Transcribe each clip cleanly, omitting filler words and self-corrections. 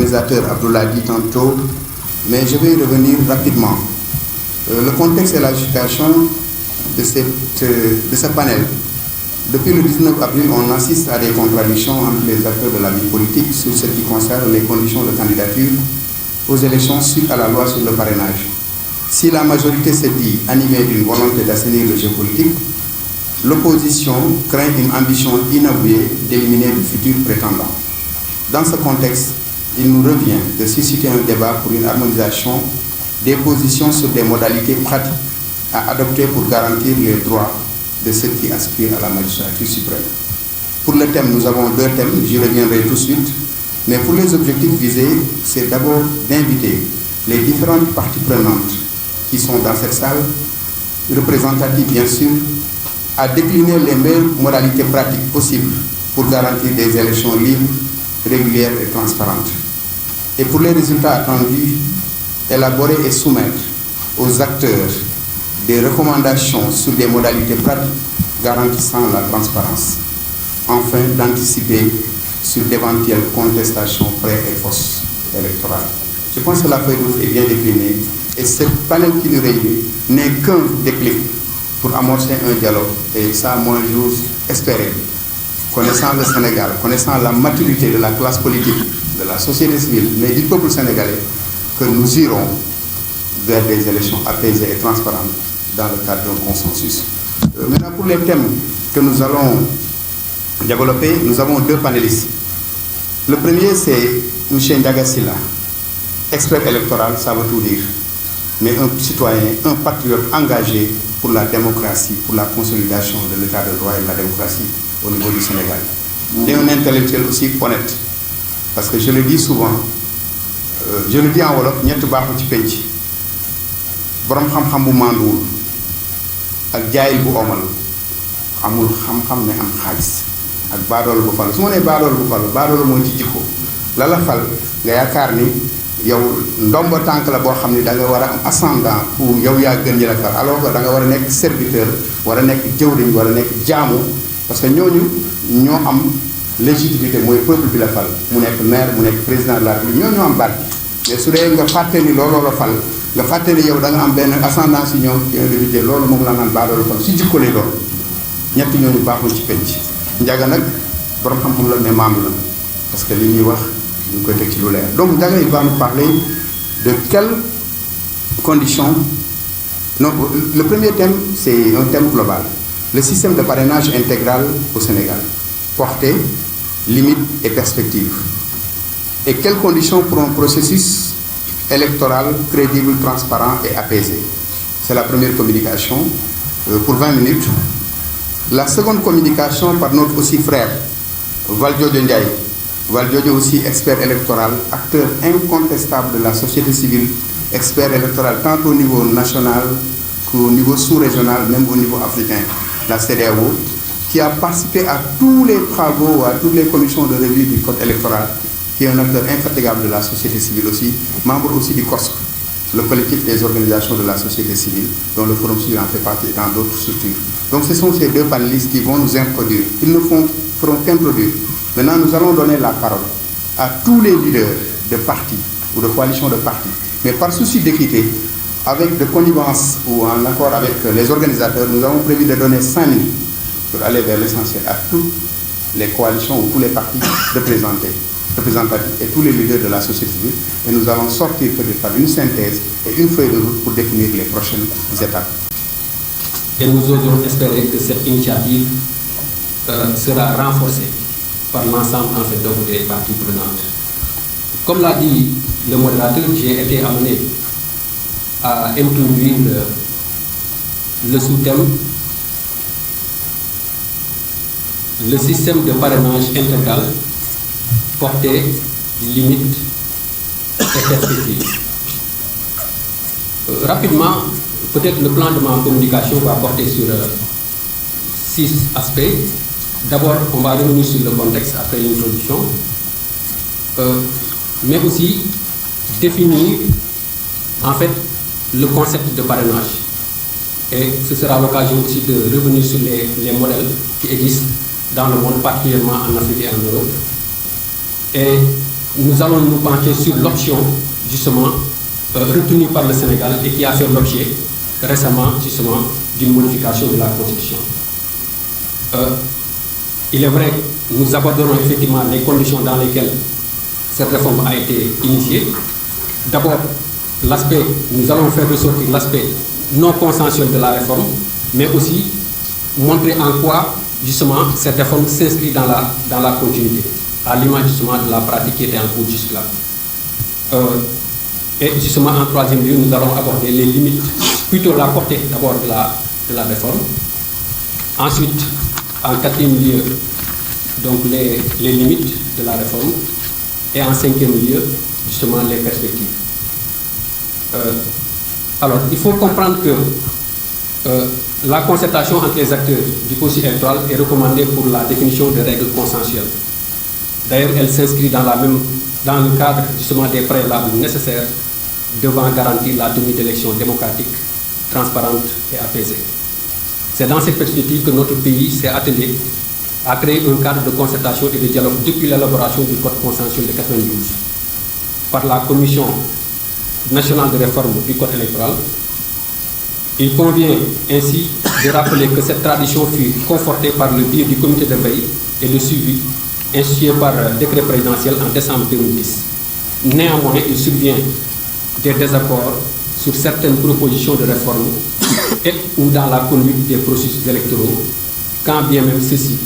l'organisateur Abdoulaye dit tantôt, mais je vais y revenir rapidement. Le contexte et la justification de ce panel. Depuis le 19 avril, on assiste à des contradictions entre les acteurs de la vie politique sur ce qui concerne les conditions de candidature aux élections suite à la loi sur le parrainage. Si la majorité se dit animée d'une volonté d'assainir le jeu politique, l'opposition craint une ambition inavouée d'éliminer le futur prétendant. Dans ce contexte, il nous revient de susciter un débat pour une harmonisation des positions sur des modalités pratiques à adopter pour garantir les droits de ceux qui aspirent à la magistrature suprême. Pour le thème, nous avons deux thèmes, j'y reviendrai tout de suite, mais pour les objectifs visés, c'est d'abord d'inviter les différentes parties prenantes qui sont dans cette salle, représentatives bien sûr, à décliner les meilleures modalités pratiques possibles pour garantir des élections libres, régulières et transparentes. Et pour les résultats attendus, élaborer et soumettre aux acteurs des recommandations sur des modalités pratiques garantissant la transparence. Enfin, d'anticiper sur d'éventuelles contestations pré- et post-électorales. Je pense que la feuille de route est bien déclinée et ce panel qui nous réunit n'est qu'un déclic pour amorcer un dialogue. Et ça, moi, j'ose espérer, connaissant le Sénégal, connaissant la maturité de la classe politique, de la société civile, mais du peuple sénégalais, que nous irons vers des élections apaisées et transparentes dans le cadre d'un consensus. Maintenant, pour les thèmes que nous allons développer, nous avons deux panélistes. Le premier, c'est M. Ndiaga Sylla, expert électoral, ça veut tout dire, mais un citoyen, un patriote engagé pour la démocratie, pour la consolidation de l'état de droit et de la démocratie au niveau du Sénégal. Et un intellectuel aussi honnête, parce que je le dis souvent, je le dis en wolof, ñett baaxul ci penc borom xam-xam bu mànduwul ak jaayil bu omal amul xam-xam ne am xaalis ak baadoolo bu fal su ma nee baadoolo bu fal baadoolo mooy ci jikko la la fal nga yaakaar ni yow ndomba tànk la boo xam ni da nga war a am ascendant pour yow yaa gën ñi la fal alors que da nga war a nekk serviteur war a nekk jëwriñ war a nekk jaamu parce que ñooñu ñoo am légitimité mooy peuple bi la fal mu nekk maire mu nekk président de la République ñoo am baat mais su dee nga fàtte ni looloo la fal nga fàtte ni yow da nga am benn ascendance yi ñoom individualité loolu moom la naan baadoolo fal si jikko lay doon ñett ñooñu baaxul ci penc Ndiaga nag borom xam-xam la mais maam la parce que li ñuy wax ñu ngi koy teg ci lu leer donc Ndiaga il va nous parler de quelles conditions non le premier thème c'est un thème global le système de parrainage intégral au Sénégal portée, limites et perspectives. Et quelles conditions pour un processus électoral crédible, transparent et apaisé. C'est la première communication pour 20 minutes. La seconde communication par notre aussi frère, Valdiodio Ndiaye. Valdiodio aussi expert électoral, acteur incontestable de la société civile, expert électoral tant au niveau national qu'au niveau sous-régional, même au niveau africain, la CEDEAO, qui a participé à tous les travaux, à toutes les commissions de revue du code électoral, qui est un acteur infatigable de la société civile aussi, membre aussi du COSC, le collectif des organisations de la société civile, dont le Forum civil en fait partie et dans d'autres structures. Donc ce sont ces deux panélistes qui vont nous introduire. Ils ne feront qu'introduire. Maintenant, nous allons donner la parole à tous les leaders de partis ou de coalitions de partis. Mais par souci d'équité, avec de connivence ou en accord avec les organisateurs, nous avons prévu de donner 5 minutes pour aller vers l'essentiel à toutes les coalitions ou tous les partis représentatifs et tous les leaders de la société civile. Et nous allons sortir peut-être par une synthèse et une feuille de route pour définir les prochaines étapes. Et nous osons espérer que cette initiative sera renforcée par l'ensemble en fait, des parties prenantes. Comme l'a dit le modérateur, j'ai été amené à introduire le sous-thème le système de parrainage intégral, portée, limites et perspectives. Rapidement, peut-être le plan de ma communication va porter sur 6 aspects. D'abord, on va revenir sur le contexte après l'introduction, mais aussi définir en fait le concept de parrainage. Et ce sera l'occasion aussi de revenir sur les modèles qui existent dans le monde, particulièrement en Afrique et en Europe. Et nous allons nous pencher sur l'option, justement, retenue par le Sénégal et qui a fait l'objet récemment, justement, d'une modification de la Constitution. Il est vrai que nous aborderons effectivement les conditions dans lesquelles cette réforme a été initiée. D'abord, nous allons faire ressortir l'aspect non consensuel de la réforme, mais aussi montrer en quoi, justement, cette réforme s'inscrit dans la continuité, à l'image, justement, de la pratique qui était en cours jusque-là. Et justement, en troisième lieu, nous allons aborder les limites, plutôt la portée d'abord de la réforme. Ensuite, en quatrième lieu, donc les limites de la réforme. Et en cinquième lieu, justement, les perspectives. Alors, il faut comprendre que la concertation entre les acteurs du processus électoral est recommandée pour la définition de règles consensuelles. D'ailleurs, elle s'inscrit dans le cadre, justement, des préalables nécessaires devant garantir la tenue d'élections démocratiques, transparentes et apaisées. C'est dans cette perspective que notre pays s'est attelé à créer un cadre de concertation et de dialogue depuis l'élaboration du Code consensuel de 1992 par la Commission nationale de réforme du Code électoral. Il convient ainsi de rappeler que cette tradition fut confortée par le biais du comité de veille et de suivi institué par décret présidentiel en décembre 2010. Néanmoins, il survient des désaccords sur certaines propositions de réforme et ou dans la conduite des processus électoraux, quand bien même ceci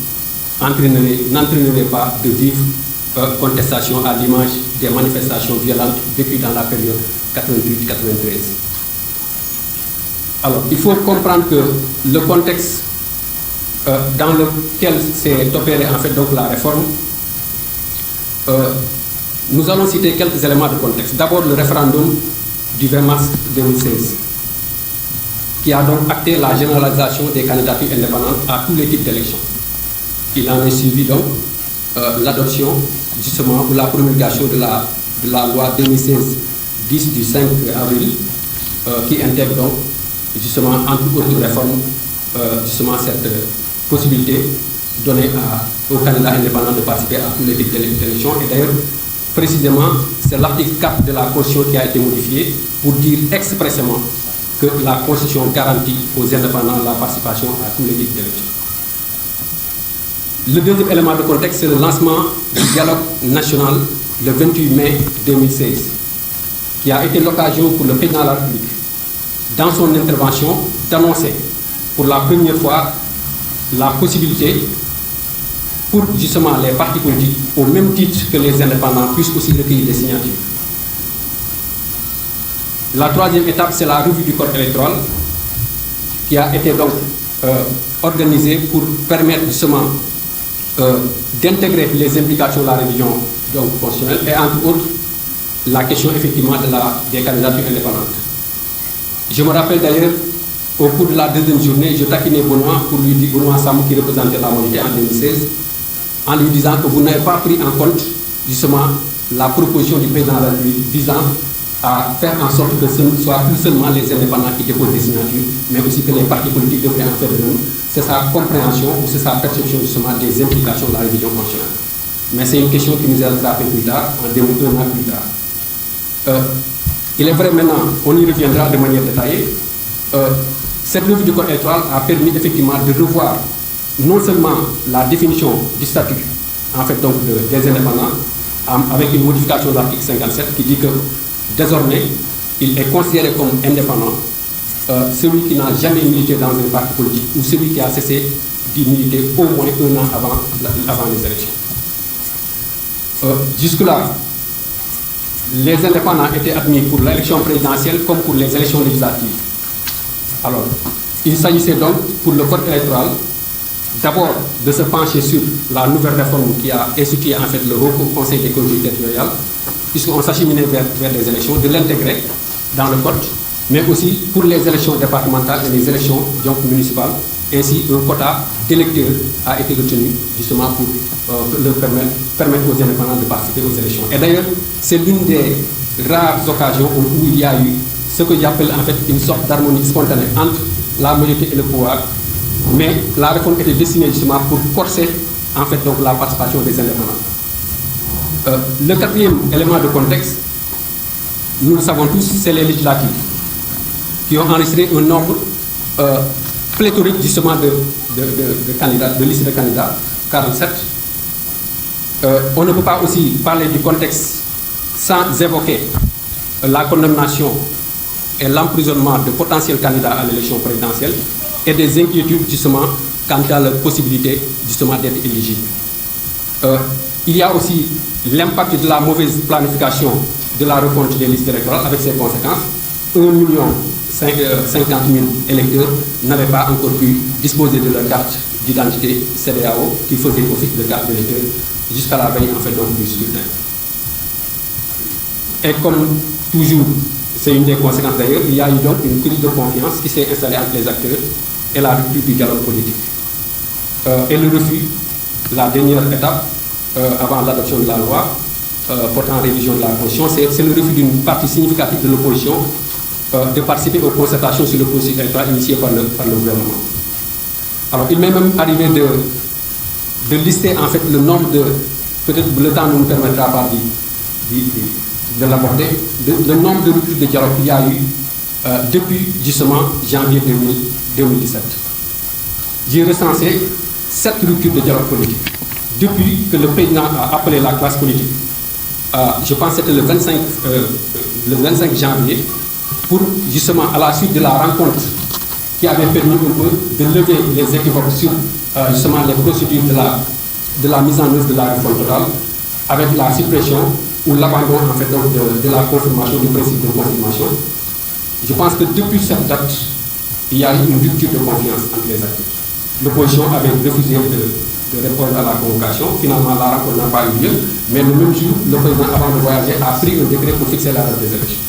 n'entraînerait pas de vives contestations à l'image des manifestations violentes vécues dans la période 88-93. Alors, il faut comprendre que le contexte dans lequel s'est opérée en fait donc la réforme, nous allons citer quelques éléments de contexte. D'abord, le référendum du 20 mars 2016, qui a donc acté la généralisation des candidatures indépendantes à tous les types d'élections. Il en est suivi donc l'adoption, justement, ou la promulgation de la loi 2016-10 du 5 avril, qui intègre donc, justement, entre autres réformes, justement, cette possibilité donnée aux candidats indépendants de participer à tous les types d'élections. Et d'ailleurs, précisément, c'est l'article 4 de la Constitution qui a été modifié pour dire expressément que la Constitution garantit aux indépendants la participation à tous les types d'élections. Le deuxième élément de contexte, c'est le lancement du dialogue national le 28 mai 2016, qui a été l'occasion pour le président de la République, dans son intervention, d'annoncer pour la première fois la possibilité pour justement les partis politiques, au même titre que les indépendants, puissent aussi recueillir des signatures. La troisième étape, c'est la revue du code électoral, qui a été donc organisée pour permettre justement d'intégrer les implications de la révision donc, constitutionnelle et entre autres la question effectivement des candidatures indépendantes. Je me rappelle d'ailleurs, au cours de la deuxième journée, je taquinais Benoît pour lui dire, Benoît Samou qui représentait la majorité en 2016, en lui disant que vous n'avez pas pris en compte justement la proposition du président de la République visant à faire en sorte que ce ne soit plus seulement les indépendants qui déposent des signatures, mais aussi que les partis politiques devraient en faire de même. C'est sa compréhension ou c'est sa perception justement des implications de la révision constitutionnelle. Mais c'est une question qui nous est rattrapée plus tard, en 2001 ans plus tard. Il est vrai maintenant, on y reviendra de manière détaillée, cette revue du code électoral a permis effectivement de revoir non seulement la définition du statut en fait, donc, des indépendants, avec une modification de l'article 57 qui dit que désormais, il est considéré comme indépendant celui qui n'a jamais milité dans un parti politique ou celui qui a cessé d'y militer au moins un an avant les élections. Jusque-là, les indépendants étaient admis pour l'élection présidentielle comme pour les élections législatives. Alors, il s'agissait donc pour le code électoral d'abord de se pencher sur la nouvelle réforme qui a institué en fait le Haut Conseil des collectivités territoriales, puisqu'on s'acheminait vers les élections, de l'intégrer dans le code, mais aussi pour les élections départementales et les élections donc, municipales. Ainsi, un quota d'électeurs a été retenu justement pour leur permettre aux indépendants de participer aux élections. Et d'ailleurs, c'est l'une des rares occasions où il y a eu ce que j'appelle en fait une sorte d'harmonie spontanée entre la majorité et le pouvoir, mais la réforme était destinée justement pour corser en fait donc la participation des indépendants. Le quatrième élément de contexte, nous le savons tous, c'est les législatives qui ont enregistré un nombre pléthorique justement de candidats, de listes de candidats, 47. On ne peut pas aussi parler du contexte sans évoquer la condamnation et l'emprisonnement de potentiels candidats à l'élection présidentielle et des inquiétudes justement quant à la possibilité justement d'être éligible. Il y a aussi l'impact de la mauvaise planification de la refonte des listes électorales avec ses conséquences. 1,50 million électeurs n'avaient pas encore pu disposer de leur carte d'identité CEDEAO qui faisait office de carte d'électeur jusqu'à la veille en fait donc du scrutin. Et comme toujours, c'est une des conséquences d'ailleurs, il y a eu donc une crise de confiance qui s'est installée entre les acteurs et la rupture du dialogue politique. Et le refus, la dernière étape avant l'adoption de la loi portant révision de la Constitution, c'est le refus d'une partie significative de l'opposition de participer aux concertations sur le processus électoral initié par le gouvernement. Alors il m'est même arrivé de lister en fait le nombre de, peut-être le temps ne nous permettra pas de l'aborder, le nombre de ruptures de dialogue qu'il y a eu depuis justement janvier 2017. J'ai recensé 7 ruptures de dialogue politique depuis que le président a appelé la classe politique. Je pense que c'était le 25 janvier, pour justement à la suite de la rencontre qui avait permis un peu de lever les équivoques sur justement les procédures de la mise en œuvre de la réforme totale, avec la suppression ou l'abandon en fait donc de la confirmation, du principe de confirmation. Je pense que depuis cette date, il y a eu une rupture de confiance entre les acteurs. L'opposition avait refusé de répondre à la convocation. Finalement, la rencontre n'a pas eu lieu, mais le même jour, le président, avant de voyager, a pris un décret pour fixer la date des élections.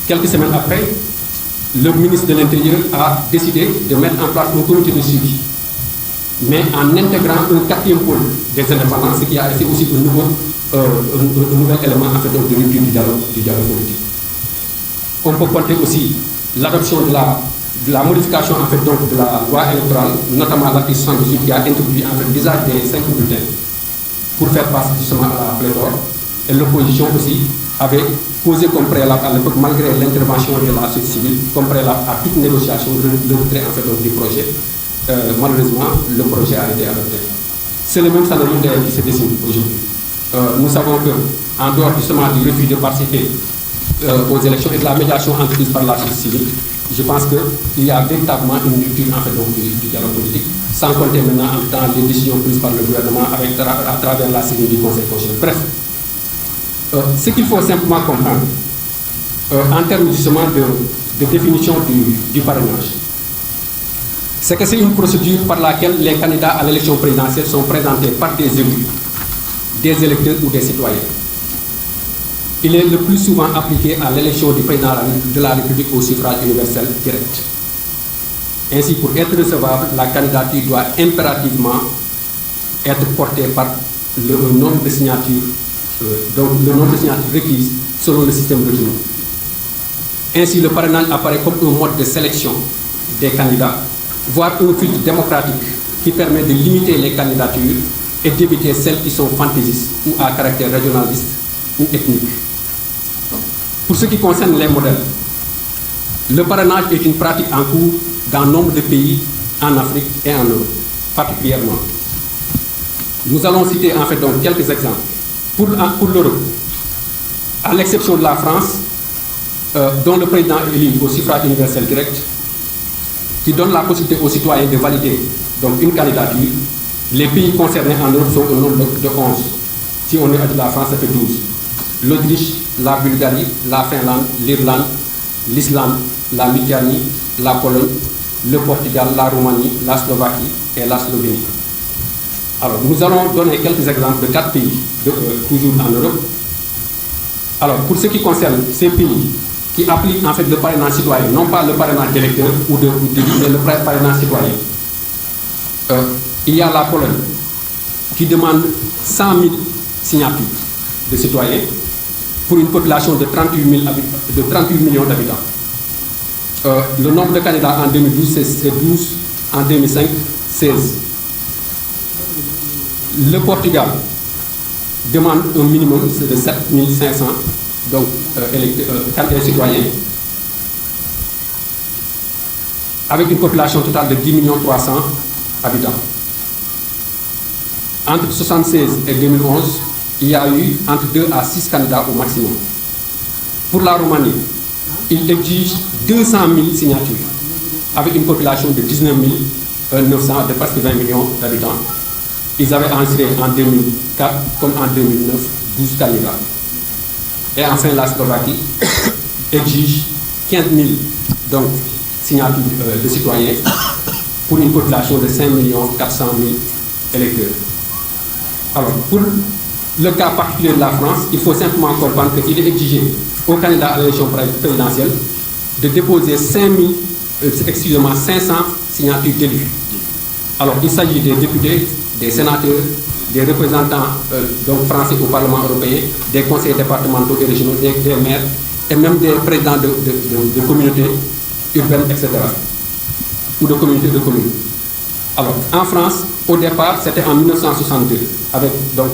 Quelques semaines après, le ministre de l'Intérieur a décidé de mettre en place un comité de suivi, mais en intégrant un 4e pôle des indépendants, ce qui a été aussi un nouvel élément en fait, de rupture du dialogue politique. On peut compter aussi l'adoption de la modification en fait, donc, de la loi électorale, notamment l'article 78 qui a introduit en fait, l'usage des 5 bulletins pour faire face justement à la pléthore. Et l'opposition aussi avait posé comme préalable à l'époque, malgré l'intervention de la société civile, comme préalable à toute négociation, le retrait en fait, donc, du projet. Malheureusement, le projet a été adopté. C'est le même scénario qui se dessine aujourd'hui. Nous savons qu'en dehors justement du refus de participer aux élections et de la médiation entreprise par la société civile, je pense qu'il y a véritablement une rupture en fait, donc, du dialogue politique, sans compter maintenant en temps les décisions prises par le gouvernement à travers la saisie du Conseil constitutionnel. Bref, ce qu'il faut simplement comprendre en termes justement de définition du parrainage, c'est que c'est une procédure par laquelle les candidats à l'élection présidentielle sont présentés par des élus, des électeurs ou des citoyens. Il est le plus souvent appliqué à l'élection du président de la République au suffrage universel direct. Ainsi, pour être recevable, la candidature doit impérativement être portée par le nombre de signatures, requises selon le système retenu. Ainsi, le parrainage apparaît comme un mode de sélection des candidats, voire un filtre démocratique qui permet de limiter les candidatures et d'éviter celles qui sont fantaisistes ou à caractère régionaliste ou ethnique. Pour ce qui concerne les modèles, le parrainage est une pratique en cours dans nombre de pays en Afrique et en Europe, particulièrement. Nous allons citer en fait donc quelques exemples. Pour l'Europe, à l'exception de la France, dont le président est élu au suffrage universel direct, qui donne la possibilité aux citoyens de valider donc, une candidature, les pays concernés en Europe sont au nombre de 11. Si on est à la France, ça fait 12. L'Autriche, la Bulgarie, la Finlande, l'Irlande, l'Islande, la Lituanie, la Pologne, le Portugal, la Roumanie, la Slovaquie et la Slovénie. Alors, nous allons donner quelques exemples de 4 pays, toujours en Europe. Alors, pour ce qui concerne ces pays qui appliquent en fait le parrainage citoyen, non pas le parrainage d'électeurs ou mais le parrainage citoyen, il y a la Pologne qui demande 100 000 signatures de citoyens pour une population de 38 millions d'habitants. Le nombre de candidats en 2012, c'est 12, en 2005, 16. Le Portugal demande un minimum de 7500 donc, citoyens, avec une population totale de 10 300 000 habitants. Entre 1976 et 2011, il y a eu entre 2 à 6 candidats au maximum. Pour la Roumanie, il exige 200 000 signatures, avec une population de 19 900, de presque 20 millions d'habitants. Ils avaient enregistré en 2004 comme en 2009 12 candidats. Et enfin, la Slovaquie exige 15 000 donc, signatures de citoyens pour une population de 5 400 000 électeurs. Alors, pour le cas particulier de la France, il faut simplement comprendre qu'il est exigé aux candidats à l'élection présidentielle de déposer 500 signatures d'élus. Alors, il s'agit des députés, des sénateurs, des représentants donc français au Parlement européen, des conseils départementaux et régionaux, des maires et même des présidents de communautés urbaines, etc. ou de communautés de communes. Alors, en France, au départ, c'était en 1962, avec donc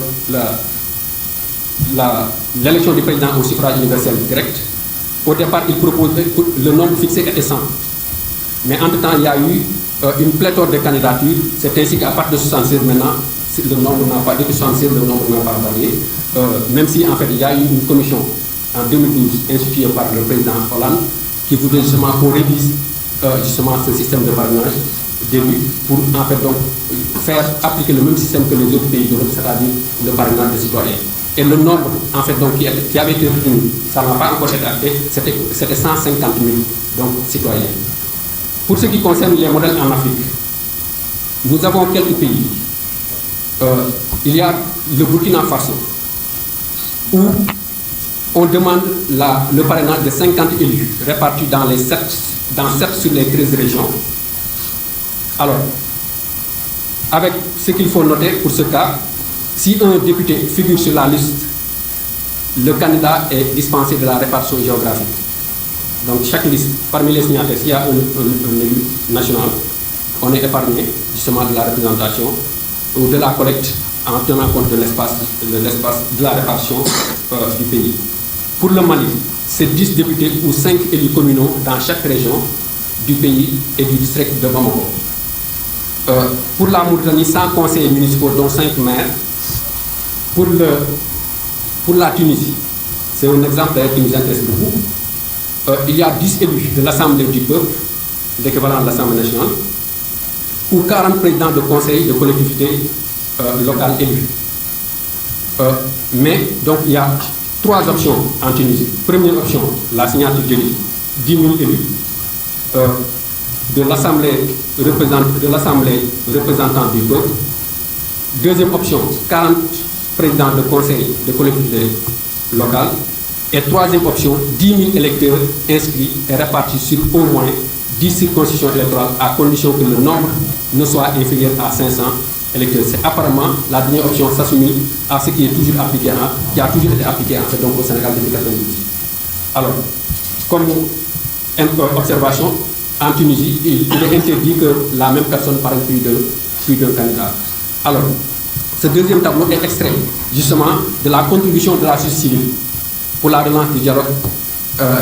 l'élection du président au suffrage universel direct. Au départ, il proposait, le nombre fixé était 100. Mais entre-temps, il y a eu une pléthore de candidatures. C'est ainsi qu'à partir de 1976, maintenant, le nombre n'a pas, depuis 1976, le nombre n'a pas varié. Même si, en fait, il y a eu une commission en 2012 instituée par le président Hollande qui voulait justement qu'on révise justement ce système de parrainage d'élus pour en fait donc faire appliquer le même système que les autres pays d'Europe, c'est-à-dire le parrainage des citoyens. Et le nombre en fait donc qui avait été retenu, ça n'a pas encore été acté, c'était 150 000 donc citoyens. Pour ce qui concerne les modèles en Afrique, nous avons quelques pays. Il y a le Burkina Faso où on demande le parrainage de 50 élus répartis dans 7 sur les 13 régions. Alors, avec ce qu'il faut noter pour ce cas, si un député figure sur la liste, le candidat est dispensé de la répartition géographique. Donc chaque liste, parmi les signataires, s'il y a un élu national, on est épargné justement de la représentation ou de la collecte en tenant compte de l'espace de la répartition du pays. Pour le Mali, c'est 10 députés ou 5 élus communaux dans chaque région du pays et du district de Bamako. Pour la Mauritanie, 100 conseillers municipaux, dont 5 maires. Pour la Tunisie, c'est un exemple qui nous intéresse beaucoup. Il y a 10 élus de l'Assemblée du peuple, l'équivalent de l'Assemblée nationale, ou 40 présidents de conseils de collectivités locales élus. Mais donc il y a 3 options en Tunisie. Première option, la signature d'élus, 10 000 élus. De l'Assemblée représentant du peuple. Deuxième option, 40 présidents de conseils de collectivités locales. Et troisième option, 10 000 électeurs inscrits et répartis sur au moins 10 circonscriptions électorales à condition que le nombre ne soit inférieur à 500 électeurs. C'est apparemment la dernière option s'assumer à ce qui est toujours appliqué, qui a toujours été appliqué en fait, donc, au Sénégal depuis 1992. Alors, comme observation, en Tunisie, il est interdit que la même personne parle plus d'un candidat. Alors, ce deuxième tableau est extrait justement de la contribution de la société civile pour la relance du dialogue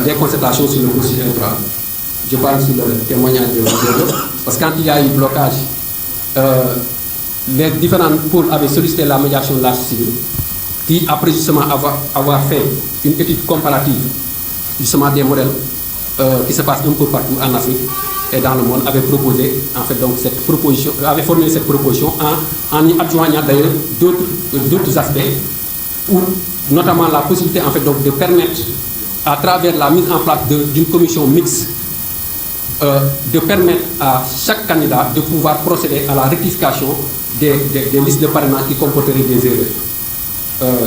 des concertations sur le processus électoral. Je parle sur le témoignage de parce que quand il y a eu blocage, les différents pôles avaient sollicité la médiation de la société civile qui, après justement avoir fait une étude comparative justement des modèles qui se passe un peu partout en Afrique et dans le monde, avait proposé en fait donc cette proposition, avait formulé cette proposition en y adjoignant d'ailleurs d'autres aspects, où notamment la possibilité en fait donc de permettre à travers la mise en place d'une commission mixte de permettre à chaque candidat de pouvoir procéder à la rectification des listes de parrainage qui comporteraient des erreurs.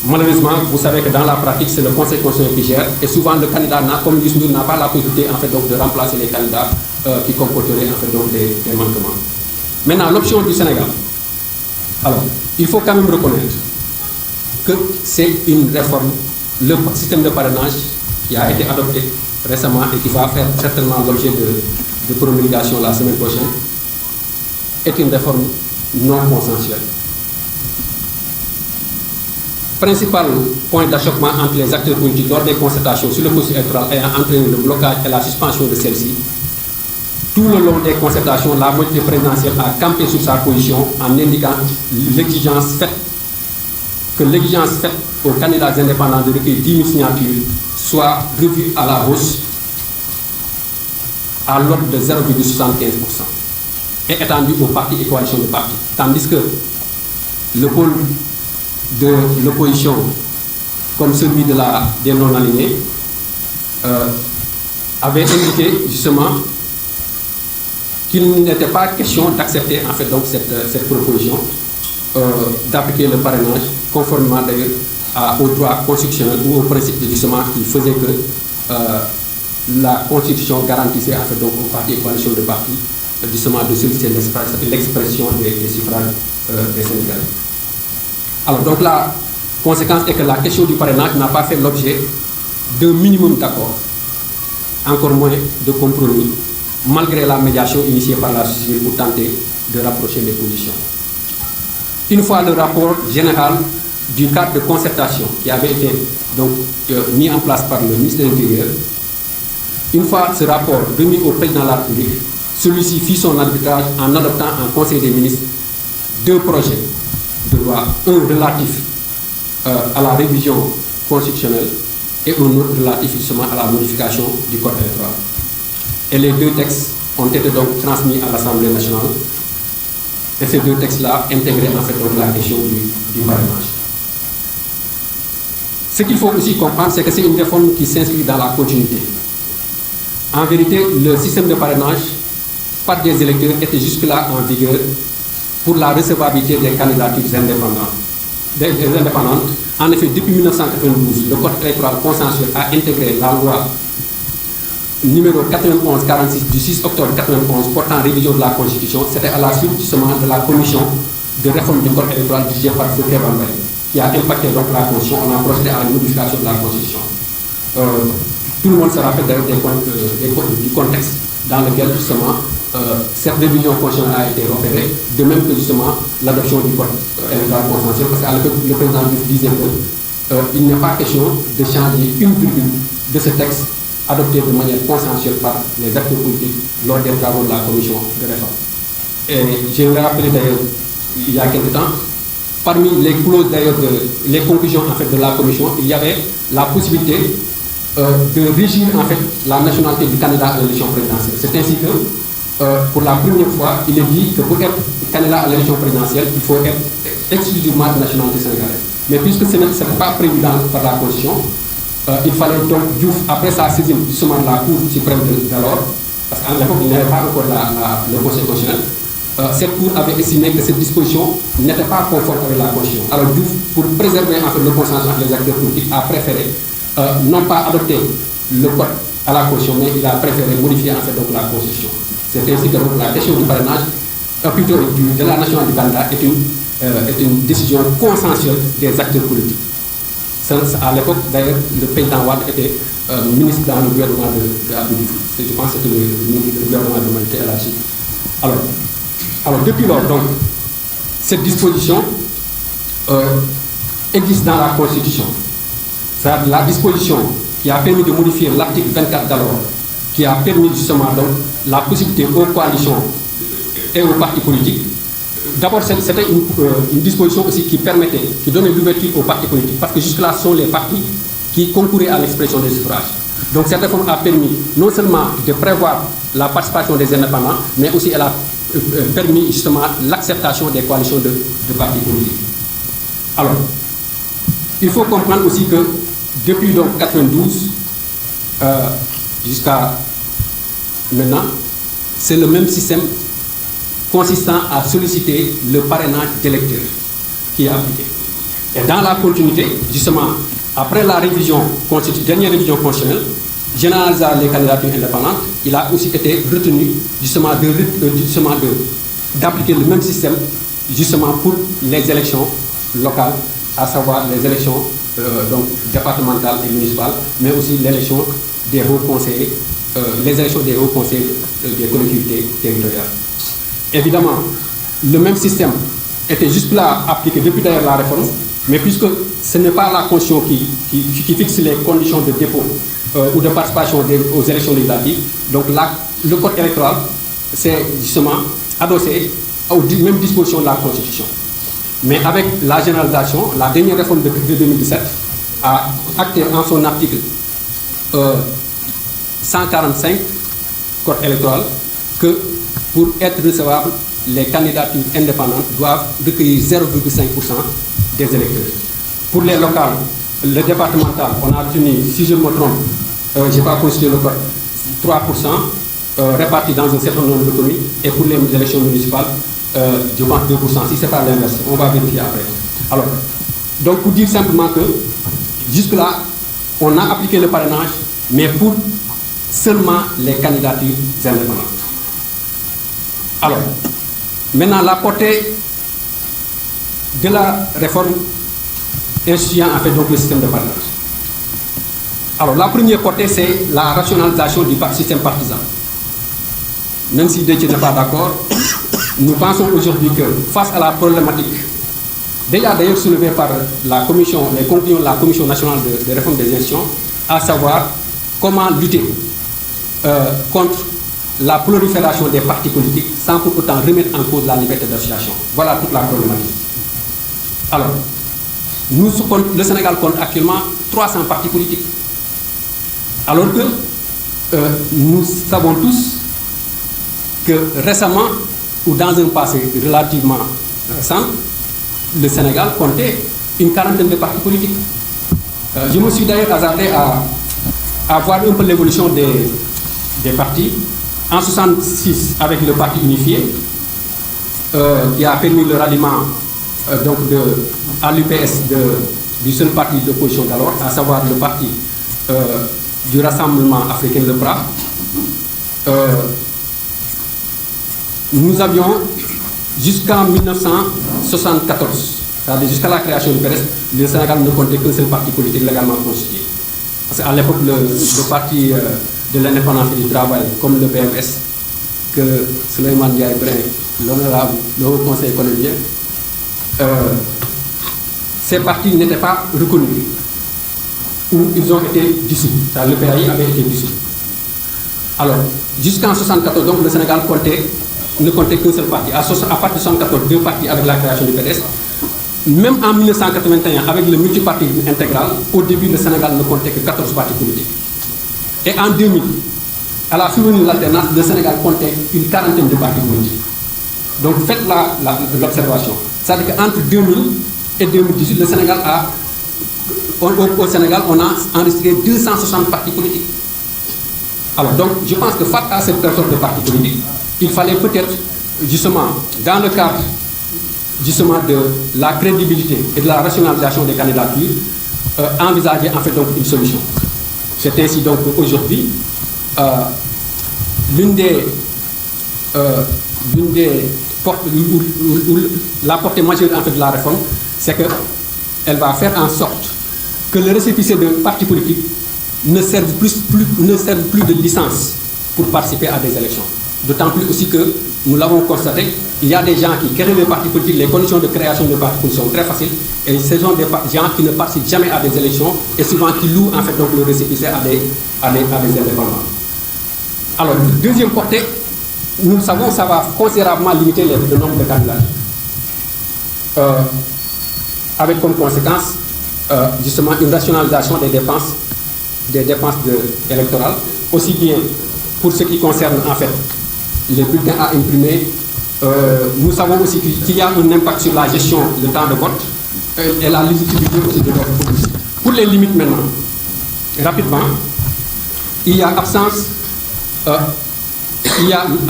Malheureusement, vous savez que dans la pratique, c'est le Conseil constitutionnel qui gère, et souvent le candidat, comme Youssou Ndour, n'a pas la possibilité en fait, donc, de remplacer les candidats qui comporteraient en fait, donc, des manquements. Maintenant, l'option du Sénégal. Alors, il faut quand même reconnaître que c'est une réforme, le système de parrainage qui a été adopté récemment et qui va faire certainement l'objet de promulgation la semaine prochaine, est une réforme non consensuelle. principal point d'achoppement entre les acteurs politiques lors des concertations sur le processus électoral ayant entraîné le blocage et la suspension de celle-ci. Tout le long des concertations, la majorité présidentielle a campé sur sa position en indiquant que l'exigence faite aux candidats indépendants de recueillir 10 000 signatures soit revue à la hausse à l'ordre de 0,75% et étendue aux partis et coalitions de partis. Tandis que le pôle de l'opposition, comme celui des non-alignés, avait indiqué justement qu'il n'était pas question d'accepter en fait donc cette proposition d'appliquer le parrainage conformément d'ailleurs au droit constitutionnel ou au principe justement qui faisait que la Constitution garantissait en fait donc aux partis et coalitions de partis justement de solliciter l'expression des suffrages des Sénégalais. Alors donc la conséquence est que la question du parrainage n'a pas fait l'objet d'un minimum d'accord, encore moins de compromis, malgré la médiation initiée par la société pour tenter de rapprocher les positions. Une fois le rapport général du cadre de concertation qui avait été donc mis en place par le ministre de l'Intérieur, une fois ce rapport remis au président de la République, celui-ci fit son arbitrage en adoptant en Conseil des ministres 2 projets de loi, un relatif à la révision constitutionnelle et un autre relatif justement à la modification du code électoral. Et les 2 textes ont été donc transmis à l'Assemblée nationale. Et ces 2 textes-là intégraient en fait donc la question du parrainage. Ce qu'il faut aussi comprendre, c'est que c'est une réforme qui s'inscrit dans la continuité. En vérité, le système de parrainage par des électeurs était jusque-là en vigueur pour la recevabilité des candidatures indépendantes. En effet, depuis 1992, le code électoral consensuel a intégré la loi numéro 91-46 du 6 octobre 1991 portant révision de la Constitution. C'était à la suite justement de la commission de réforme du code électoral dirigée par Fouquet Bambay, qui a impacté donc la Constitution. On a procédé à la modification de la Constitution. Tout le monde se rappelle du contexte dans lequel justement cette révision constitutionnelle a été opérée, de même que justement l'adoption du code électoral consensuel, parce qu'à l'époque le président disait qu'il n'est pas question de changer une virgule de ce texte adopté de manière consensuelle par les acteurs politiques lors des travaux de la commission de réforme. Et je l'ai rappelé d'ailleurs il y a quelque temps, parmi les clauses d'ailleurs, les conclusions en fait de la commission, il y avait la possibilité de régir en fait la nationalité du candidat à l'élection présidentielle. C'est ainsi que pour la première fois, il est dit que pour être candidat à l'élection présidentielle, il faut être exclusivement de nationalité sénégalaise. Mais puisque ce n'est pas prévu par la Constitution, il fallait donc Diouf, après sa saisine justement de la Cour suprême d'alors, parce qu'à l'époque il n'y avait pas encore le Conseil constitutionnel, cette Cour avait estimé que cette disposition n'était pas conforme avec la Constitution. Alors Diouf, pour préserver en fait le consensus entre les acteurs politiques, a préféré non pas adopter le code à la Constitution, mais il a préféré modifier en fait donc la Constitution. C'est ainsi que donc, la question du parrainage, plutôt de la nationalité du candidat, est une décision consensuelle des acteurs politiques. À l'époque, d'ailleurs, le président Wade était ministre dans le gouvernement de Abdou Diouf. Je pense que c'était le gouvernement de l'humanité élargie. Alors, depuis lors, donc, cette disposition existe dans la Constitution. C'est la disposition qui a permis de modifier l'article 24 d'alors, qui a permis justement donc la possibilité aux coalitions et aux partis politiques. D'abord, c'était une disposition aussi qui permettait, qui donnait l'ouverture aux partis politiques, parce que jusque-là, ce sont les partis qui concouraient à l'expression des suffrages. Donc cette réforme a permis non seulement de prévoir la participation des indépendants, mais aussi elle a permis justement l'acceptation des coalitions de partis politiques. Alors, il faut comprendre aussi que depuis donc 1992 jusqu'à maintenant, c'est le même système consistant à solliciter le parrainage d'électeurs qui est appliqué. Et dans la continuité, justement, après la dernière révision constitutionnelle, généralisant les candidatures indépendantes, il a aussi été retenu justement d'appliquer le même système justement pour les élections locales, à savoir les élections donc, départementales et municipales, mais aussi l'élection des hauts conseillers, les élections des hauts conseillers des collectivités territoriales. Évidemment, le même système était jusque-là appliqué depuis d'ailleurs la réforme, Mais puisque ce n'est pas la Constitution qui fixe les conditions de dépôt ou de participation aux élections législatives, donc le code électoral, c'est justement adossé aux mêmes dispositions de la Constitution. Mais avec la généralisation, la dernière réforme de 2017 a acté en son article 145 code électoral que pour être recevable, les candidatures indépendantes doivent recueillir 0,5% des électeurs. Pour les locales, le départemental, on a retenu, si je ne me trompe, je n'ai pas consulté le code, 3% répartis dans un certain nombre de communes, et pour les élections municipales, je pense 2%. Si ce n'est pas l'inverse, on va vérifier après. Alors, donc pour dire simplement que jusque-là, on a appliqué le parrainage, mais pour seulement les candidatures indépendantes. Alors, maintenant, la portée de la réforme instituant en fait donc le système de parrainage. Alors, la première portée, c'est la rationalisation du système partisan. Même si Déthié n'est pas d'accord, nous pensons aujourd'hui que face à la problématique déjà d'ailleurs soulevée par la commission, les conclusions de la Commission nationale de réforme des institutions, à savoir comment lutter contre la prolifération des partis politiques sans pour autant remettre en cause la liberté d'association. Voilà toute la problématique. Alors, le Sénégal compte actuellement 300 partis politiques. Alors que nous savons tous que récemment, ou dans un passé relativement récent, le Sénégal comptait une quarantaine de partis politiques. Je me suis d'ailleurs hasardé à voir un peu l'évolution des partis. En 1966, avec le parti unifié, qui a permis le ralliement à l'UPS du seul parti d'opposition d'alors, à savoir le parti du Rassemblement africain, le PRA. Nous avions jusqu'en 1974, c'est-à-dire jusqu'à la création du PDS, le Sénégal ne comptait qu'un seul parti politique légalement constitué. Parce qu'à l'époque, le parti de l'indépendance et du travail, comme le PMS, que Souleymane Ndiaye Brin, l'honorable, le Haut Conseil connaît bien, ces partis n'étaient pas reconnus, ou ils ont été dissous. Le PAI avait été dissous. Alors, jusqu'en 1974, donc, le Sénégal ne comptait qu'un seul parti. À partir de 1974, deux partis avec la création du PDS. Même en 1981, avec le multipartisme intégral, au début, le Sénégal ne comptait que 14 partis politiques. Et en 2000, à la survenue de l'alternance, le Sénégal comptait une quarantaine de partis politiques. Donc faites l'observation. C'est-à-dire qu'entre 2000 et 2018, au Sénégal, on a enregistré 260 partis politiques. Alors donc, je pense que face à cette sorte de partis politiques, il fallait peut-être, justement, dans le cadre justement de la crédibilité et de la rationalisation des candidatures, envisager en fait donc une solution. C'est ainsi donc aujourd'hui, la portée majeure en fait de la réforme, c'est qu'elle va faire en sorte que le récépissé de partis politiques ne serve plus de licence pour participer à des élections. D'autant plus aussi que, nous l'avons constaté, il y a des gens qui créent des partis politiques, les conditions de création de partis politiques sont très faciles, et ce sont des gens qui ne participent jamais à des élections, et souvent qui louent en fait donc le récépissé à des indépendants. Alors, deuxième portée, nous le savons, ça va considérablement limiter le nombre de candidats. Avec comme conséquence, justement, une rationalisation des dépenses électorales, aussi bien pour ce qui concerne en fait les bulletins à imprimer. Nous savons aussi qu'il y a un impact sur la gestion du temps de vote et la lisibilité aussi de vote. Pour les limites maintenant, rapidement, il y a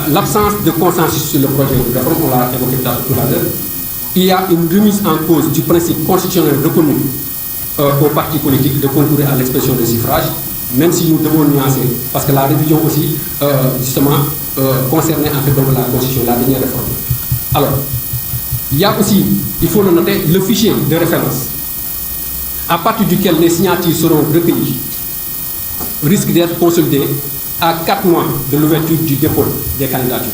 l'absence de consensus sur le projet de réforme, on l'a évoqué tout à l'heure. Il y a une remise en cause du principe constitutionnel reconnu aux partis politiques de concourir à l'expression des suffrages, même si nous devons nuancer, parce que la révision aussi, justement, concernait en fait donc la Constitution, la dernière réforme. Alors, il y a aussi, il faut le noter, le fichier de référence, à partir duquel les signatures seront recueillies, risque d'être consolidé à 4 mois de l'ouverture du dépôt des candidatures.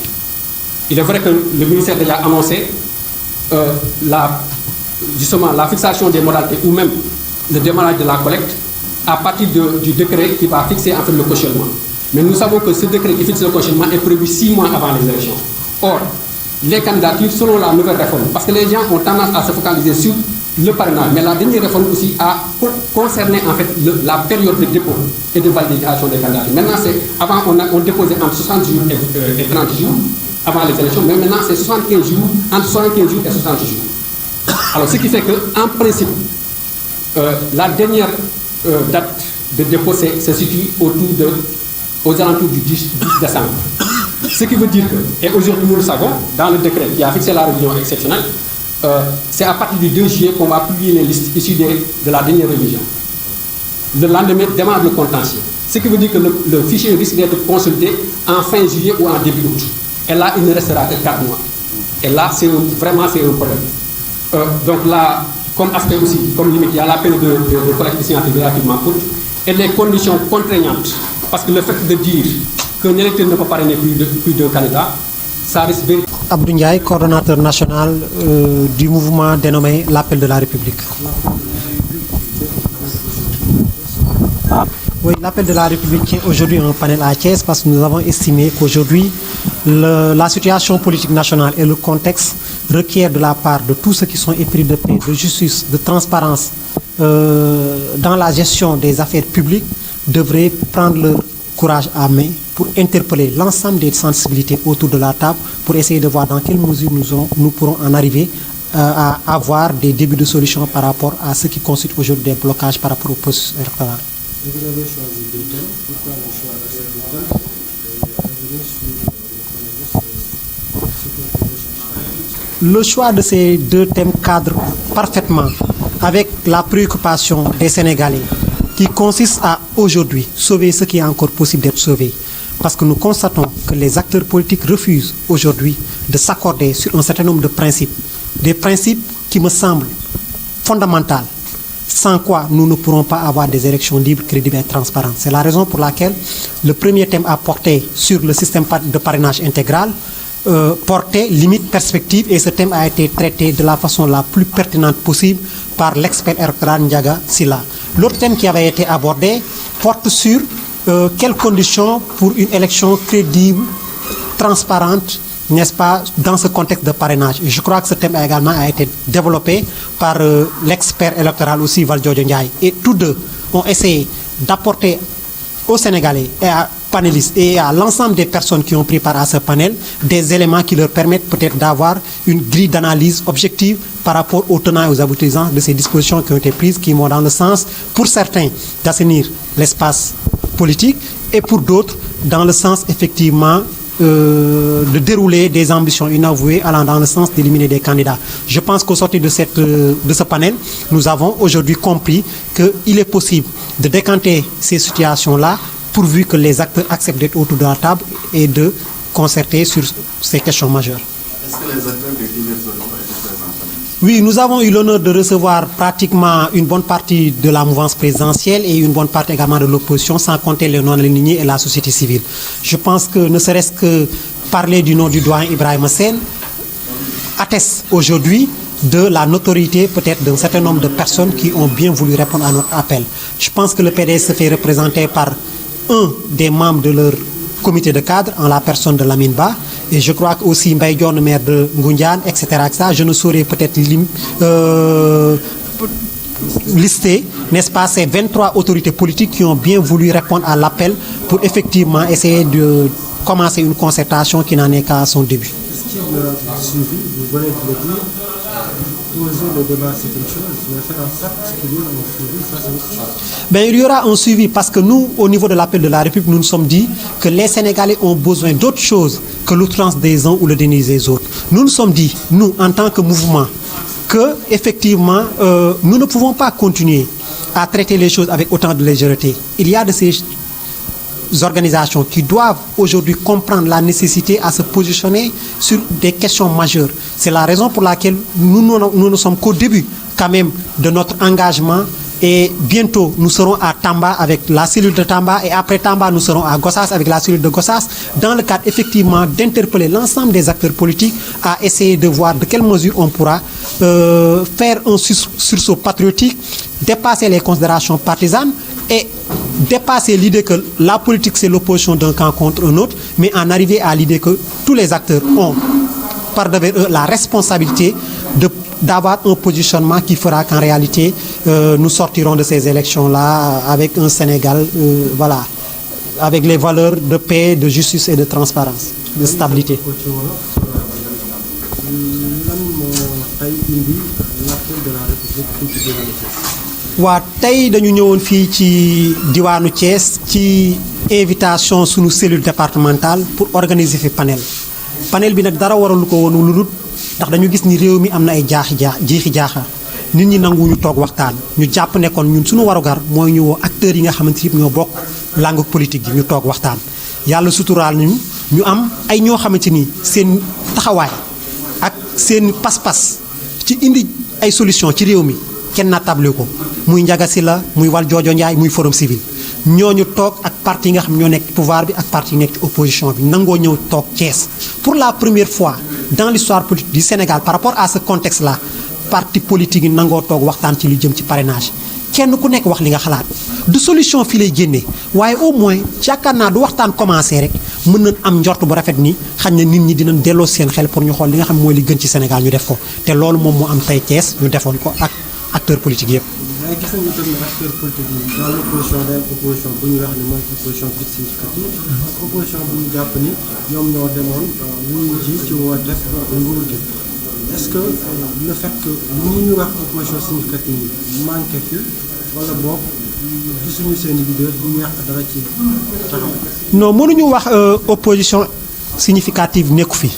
Il est vrai que le ministère a déjà annoncé justement la fixation des modalités ou même le démarrage de la collecte à partir du décret qui va fixer en fait le cautionnement. Mais nous savons que ce décret qui fixe le cautionnement est prévu 6 mois avant les élections. Or, les candidatures selon la nouvelle réforme, parce que les gens ont tendance à se focaliser sur le parrainage, mais la dernière réforme aussi a concerné en fait la période de dépôt et de validation des candidatures. Maintenant, avant on déposait entre 60 jours et 30 jours avant les élections, mais maintenant c'est 75 jours, entre 75 jours et 60 jours. Alors ce qui fait qu'en principe, la dernière date de dépôt se situe aux alentours du 10 décembre. Ce qui veut dire que, et aujourd'hui nous le savons, dans le décret qui a fixé la révision exceptionnelle, c'est à partir du 2 juillet qu'on va publier les listes issues de la dernière révision. Le lendemain démarre le contentieux. Ce qui veut dire que le fichier risque d'être consulté en fin juillet ou en début août. Et là, il ne restera que 4 mois. Et là, vraiment c'est un problème. Donc là, comme aspect aussi, comme limite, il y a la peine de collecte de signatures relativement courte et les conditions contraignantes. Parce que le fait de dire qu'un électeur ne peut parrainer plus de candidats, ça risque de... Abdou Ndiaye, coordonnateur national du mouvement dénommé l'Appel de la République. Oui, l'Appel de la République est aujourd'hui un panel à Thiès parce que nous avons estimé qu'aujourd'hui, la situation politique nationale et le contexte requièrent de la part de tous ceux qui sont épris de paix, de justice, de transparence dans la gestion des affaires publiques, devraient prendre leur courage à main pour interpeller l'ensemble des sensibilités autour de la table pour essayer de voir dans quelle mesure nous pourrons en arriver à avoir des débuts de solutions par rapport à ce qui constitue aujourd'hui des blocages par rapport au processus électoral. Vous avez choisi 2 thèmes. Pourquoi le choix de ces 2 thèmes? Le choix de ces 2 thèmes cadre parfaitement avec la préoccupation des Sénégalais qui consiste à aujourd'hui sauver ce qui est encore possible d'être sauvé. Parce que nous constatons que les acteurs politiques refusent aujourd'hui de s'accorder sur un certain nombre de principes. Des principes qui me semblent fondamentaux, sans quoi nous ne pourrons pas avoir des élections libres, crédibles et transparentes. C'est la raison pour laquelle le premier thème a porté sur le système de parrainage intégral, porté limite perspective, et ce thème a été traité de la façon la plus pertinente possible par l'expert électoral Ndiaga Sylla. L'autre thème qui avait été abordé porte sur quelles conditions pour une élection crédible, transparente, n'est-ce pas, dans ce contexte de parrainage. Et je crois que ce thème également a été développé par l'expert électoral aussi, Valdiodio Ndiaye. Et tous deux ont essayé d'apporter aux Sénégalais et à panélistes et à l'ensemble des personnes qui ont pris part à ce panel des éléments qui leur permettent peut-être d'avoir une grille d'analyse objective par rapport aux tenants et aux aboutissants de ces dispositions qui ont été prises, qui vont dans le sens, pour certains, d'assainir l'espace politique et pour d'autres, dans le sens effectivement de dérouler des ambitions inavouées allant dans le sens d'éliminer des candidats. Je pense qu'au sortir de ce panel, nous avons aujourd'hui compris qu'il est possible de décanter ces situations-là pourvu que les acteurs acceptent d'être autour de la table et de concerter sur ces questions majeures. Est-ce que les acteurs des diverses zones ont été présents? Oui, nous avons eu l'honneur de recevoir pratiquement une bonne partie de la mouvance présidentielle et une bonne partie également de l'opposition, sans compter les non-alignés et la société civile. Je pense que ne serait-ce que parler du nom du doyen Ibrahima Sène atteste aujourd'hui de la notoriété peut-être d'un certain nombre de personnes qui ont bien voulu répondre à notre appel. Je pense que le PDS se fait représenter par un des membres de leur comité de cadre en la personne de Lamine Ba, et je crois que aussi Mbaye Dione, maire de Ngoundiane, etc. Je ne saurais peut-être lister, n'est-ce pas, ces 23 autorités politiques qui ont bien voulu répondre à l'appel pour effectivement essayer de commencer une concertation qui n'en est qu'à son début. Est-ce qu'il y aura un suivi? Vous venez de le dire. Poser le débat, c'est une chose, mais faire en sorte qu'il y ait un suivi, ça c'est autre chose. Ben, il y aura un suivi parce que nous, au niveau de l'appel de la République, nous nous sommes dit que les Sénégalais ont besoin d'autre chose que l'outrance des uns ou le déni des autres. Nous nous sommes dit, nous, en tant que mouvement, que effectivement, nous ne pouvons pas continuer à traiter les choses avec autant de légèreté. Il y a de ces organisations qui doivent aujourd'hui comprendre la nécessité à se positionner sur des questions majeures. C'est la raison pour laquelle nous ne sommes qu'au début quand même de notre engagement Et bientôt, nous serons à Tamba avec la cellule de Tamba. Et après Tamba, nous serons à Gossas avec la cellule de Gossas. Dans le cadre, effectivement, d'interpeller l'ensemble des acteurs politiques à essayer de voir de quelle mesure on pourra faire un sursaut patriotique, dépasser les considérations partisanes et dépasser l'idée que la politique, c'est l'opposition d'un camp contre un autre, mais en arriver à l'idée que tous les acteurs ont, par devers eux, la responsabilité d'avoir un positionnement qui fera qu'en réalité, nous sortirons de ces élections-là avec un Sénégal, voilà, avec les valeurs de paix, de justice et de transparence, de stabilité. waa tey dañu ñëwoon fii ci diwaanu Thiès ci invitation sunu cellule départementale pour organiser fi panel bi nag dara waralu ko woon lu dul ndax dañu gis ni réew mi am na ay jiixi jaaxa nit ñi nanguwuñu toog waxtaan ñu jàpp ne kon ñun suñu warugar mooy ñu woo acteurs yi nga xamante ni ñoo bokk langue politique yi ñu toog waxtaan. yàlla suturaal nañu ñu am ay ñoo xamante ni seen taxawaay ak seen pas-pas ci indi ay solution ci réew mi kenn nattable ko muy Ndiaga Sylla muy Valdiodio Ndiaye muy Forum Civil ñooñu toog ak parti yi nga xam ñoo nekk pouvoir bi ak parti yi nekk ci opposition bi nangoo ñëw toog Thiès pour la première fois dans l'histoire politique du Sénégal par rapport à ce contexte là parti politique yi nangoo toog waxtaan ci lu jëm ci parrainage kenn ku nekk wax li nga xalaat du solution fii lay génnee waaye au moins yaakaar naa du waxtaan commencé rek mën na am njort bu rafet ni xañ na nit ñi dinañ delloo seen xel pour ñu xool li nga xam mooy li gën ci Sénégal ñu def ko te loolu moom moo am tey Thiès ñu defoon ko ak acteurs politiques yëpp. waaye gis nañu tamit acteurs politiques yi dans l'opposition day opposition bu ñu wax ni mooy opposition significative ak opposition bu ñu jàpp ni ñoom ñoo demoon wuyu ji ci woote nguur gi est-ce que le fait que ñu wax opposition significative manqué fi wala boog gisuñu seen leader bu yàq dara ci taxaw. non mënuñu wax opposition significative nekku fi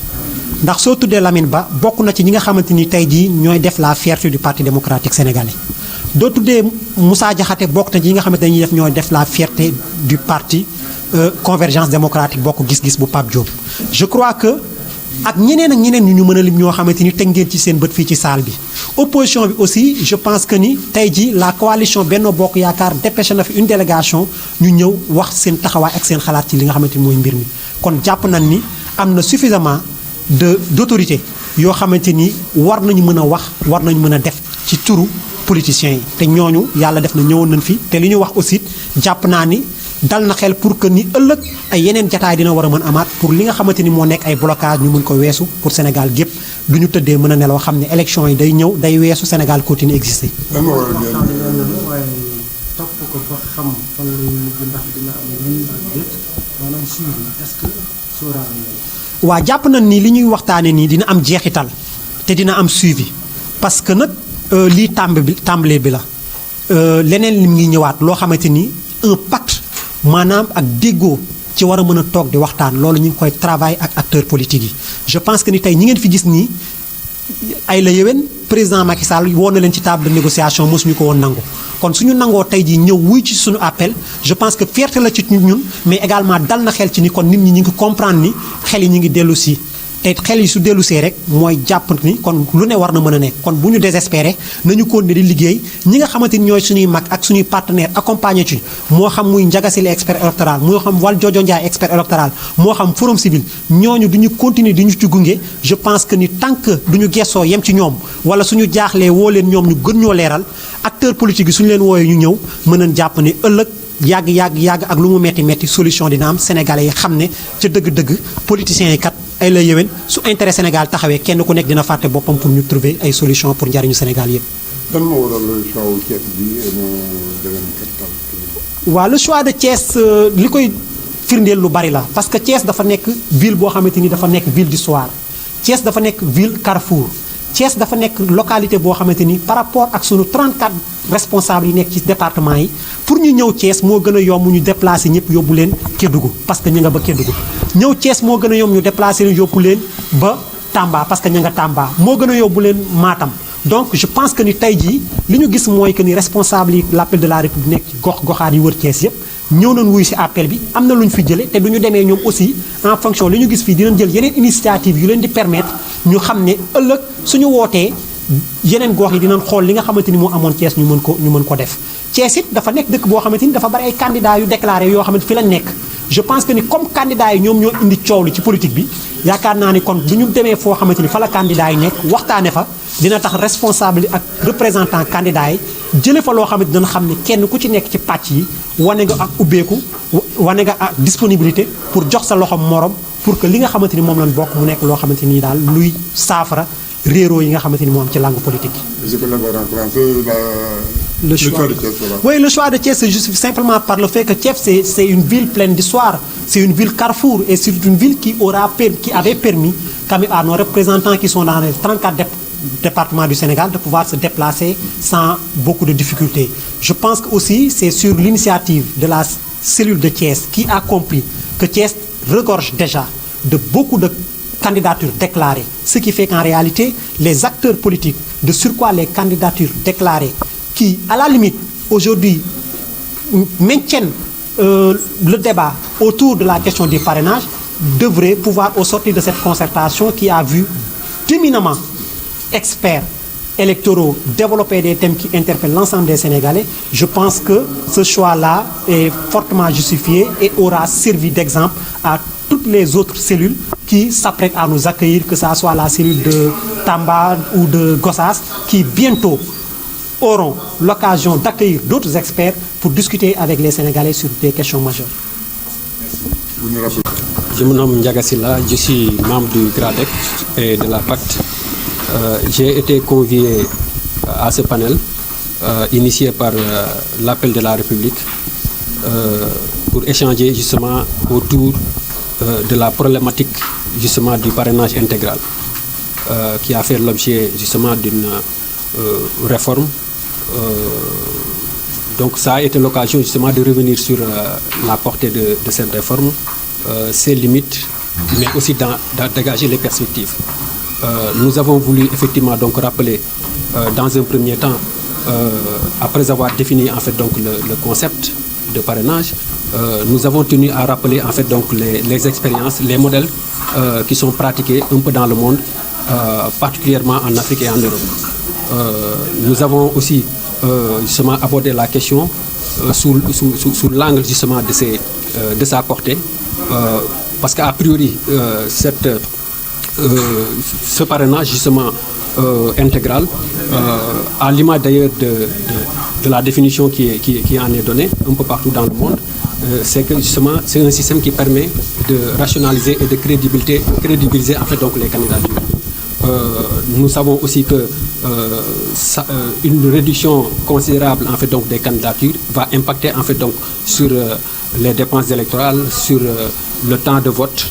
ndax soo tuddee Lamine Ba bokk na ci ñi nga xamante ni tey jii ñooy def la fierté du parti démocratique sénégalais doo tuddee Moussa Diakhaté bokk na ci ñi nga xamante ni ñooy def la fierté du parti convergence démocratique bokk gis-gis bu Pape Diop. je crois que ak ñeneen ñu mën a lim ñoo xamante ni teg ngeen ci seen bët fii ci salle bi opposition bi aussi je pense que ni tey jii la coalition Benno Bokk Yaakaar dépêché na fi une délégation ñu ñëw wax seen taxawaay ak seen xalaat ci li nga xamante ni mooy mbir mi kon jàpp nañ ni am na suffisamment d'autorité yoo xamante ni war nañu mën a wax war nañu mën a def ci turu politiciens yi te ñooñu yàlla def na ñëwoon nañ fi te li ñu wax aussi jàpp naa ni dal na xel pour que ni ëllëg ay yeneen jataay dina war a mën amaat pour li nga xamante ni moo nekk ay blocage ñu mën ko weesu pour Sénégal gépp du ñu tëddee mën a nelaw xam ne élection yi day ñëw day weesu Sénégal continue exister. waaye topp ko ba xam fan lay mujj ndax dina am lii ak déet maanaam suivi est-ce que sóoraale nañu. waa jàpp nañ ni li ñuy waxtaanee nii dina am jeexital te dina am suivi parce que nag lii tàmbale bi la leneen li ngi ñëwaat loo xamante ni un pacte maanaam ak déggoo ci war a mën a toog di waxtaan loolu ñu ngi koy travail ak acteurs politiques yi. je pense que ni tey ñi ngeen fi gis nii ay la yéwén président Macky Sall woon na leen ci table de négociation mosuñu ko woon nangu kon suñu nangoo tey jii ñëw wuy ci suñu appel je pense que fierté la ci ñun mais également dal na xel ci ni kon nit ñi ñu ngi comprendre ni xel yi ñu ngi dellu si te xel yi su dellusee rek mooy jàpp ni kon lu ne war na mën a nekk kon bu ñu désespéré nañu continuer di liggéey ñi nga xamante ni ñooy suñuy mag ak suñuy partenaire accompagné ci moo xam muy Ndiaga Sylla expert électoral moo xam Valdiodio Ndiaye expert électoral moo xam Forum Civil ñooñu du ñu continuer di ñu ci gunge je pense que ni tant que du ñu gessoo yem ci ñoom wala suñu jaaxlee woo leen ñoom ñu gën ñoo leeral acteur politique yi suñu leen wooyee ñu ñëw mën nañ jàpp ne ëllëg yàgg ak lu mu metti solution dina am sénégalais yi xam ne ca dëgg-dëgg politiciens yi kat ay la yéwén su intérêt Sénégal taxawee kenn ku nekk dina fàtte boppam pour ñu trouver ay solution pour njariñu Sénégal yëpp. lan moo waral choix wu Thiès bi waaw le choix de Thiès li koy firndeel lu bari la parce que Thiès dafa nekk ville boo xamante ni dafa nekk ville d'histoire Thiès dafa nekk ville carrefour Thiès dafa nekk localité boo xamante ni par rapport ak sunu 34 responsables yi nekk ci département yi pour ñu ñëw Thiès moo gën a yomb ñu déplacer ñëpp yóbbu leen Kédougou parce que ñu nga ba Kédougou ñëw Thiès moo gën a yomb ñu déplacer leen yóbbu leen ba Tamba parce que ñu nga Tamba moo gën a yóbbu leen Matam donc je pense que ni tey jii li ñu gis mooy que ni responsable yi l'appel de la République nekk ci gox-goxaat yi wër Thiès yëpp ñëw nañ wuyu ci appel bi am na lu ñu fi jëlee te du ñu demee ñoom aussi en fonction li ñu gis fii dinañ jël yeneen initiative yu leen di permettre ñu xam ne ëllëg suñu wootee yeneen gox yi dinañ xool li nga xamante ni moo amoon Thiès ñu mën ko def Thiès it dafa nekk dëkk boo xamante ni dafa bari ay candidats yu déclaré yoo xamante fi lañ nekk je pense que ni comme candidats yi ñoom ñoo indi coow li ci politique bi yaakaar naa ni kon bu ñu demee foo xamante ni fa la candidats yi nekk waxtaane fa dina tax responsable ak représentant candidats yi jële fa loo xamante dina xam ne kenn ku ci nekk ci pàcc yi wane nga ak ubbeeku wane nga ak disponibilité pour jox sa loxo morom pour que li nga xamante ni moom lañ bokk mu nekk loo xamante ni daal luy saafara réero yi nga xamante ni moo am ci langue politique yi. Est-ce que là va remplacer le choix de Thiès là? Oui, le choix de Thiès se justifie simplement par le fait que Thiès c'est une ville pleine d'histoire, c'est une ville carrefour et c'est une ville qui avait permis quand même à nos représentants qui sont dans les 34 départements du Sénégal de pouvoir se déplacer sans beaucoup de difficultés. Je pense que aussi c'est sur l'initiative de la cellule de Thiès qui a compris que Thiès regorge déjà de beaucoup de candidatures déclarées, ce qui fait qu'en réalité, les acteurs politiques, de surcroît les candidatures déclarées, qui, à la limite, aujourd'hui, maintiennent le débat autour de la question du parrainage, devraient pouvoir, au sortir de cette concertation qui a vu d'éminemment experts électoraux développer des thèmes qui interpellent l'ensemble des Sénégalais, je pense que ce choix-là est fortement justifié et aura servi d'exemple à toutes les autres cellules qui s'apprêtent à nous accueillir, que ce soit la cellule de Tamba ou de Gossas, qui bientôt auront l'occasion d'accueillir d'autres experts pour discuter avec les Sénégalais sur des questions majeures. Je me nomme Ndiaga Sylla, je suis membre du GRADEC et de la PACT. J'ai été convié à ce panel initié par l'appel de la République pour échanger justement autour de la problématique justement du parrainage intégral qui a fait l'objet justement d'une réforme. Donc ça a été l'occasion justement de revenir sur la portée de cette réforme, ses limites, mais aussi de dégager les perspectives. Nous avons voulu effectivement donc rappeler dans un premier temps, après avoir défini en fait donc le concept de parrainage, nous avons tenu à rappeler en fait donc les expériences, les modèles qui sont pratiqués un peu dans le monde, particulièrement en Afrique et en Europe. Nous avons aussi justement abordé la question sous l'angle justement de sa portée, parce qu'a priori ce parrainage justement intégral, à l'image d'ailleurs de la définition qui en est donnée un peu partout dans le monde, c'est que justement c'est un système qui permet de rationaliser et de crédibiliser en fait donc les candidatures. Nous savons aussi que une réduction considérable en fait donc des candidatures va impacter en fait donc sur les dépenses électorales, sur le temps de vote,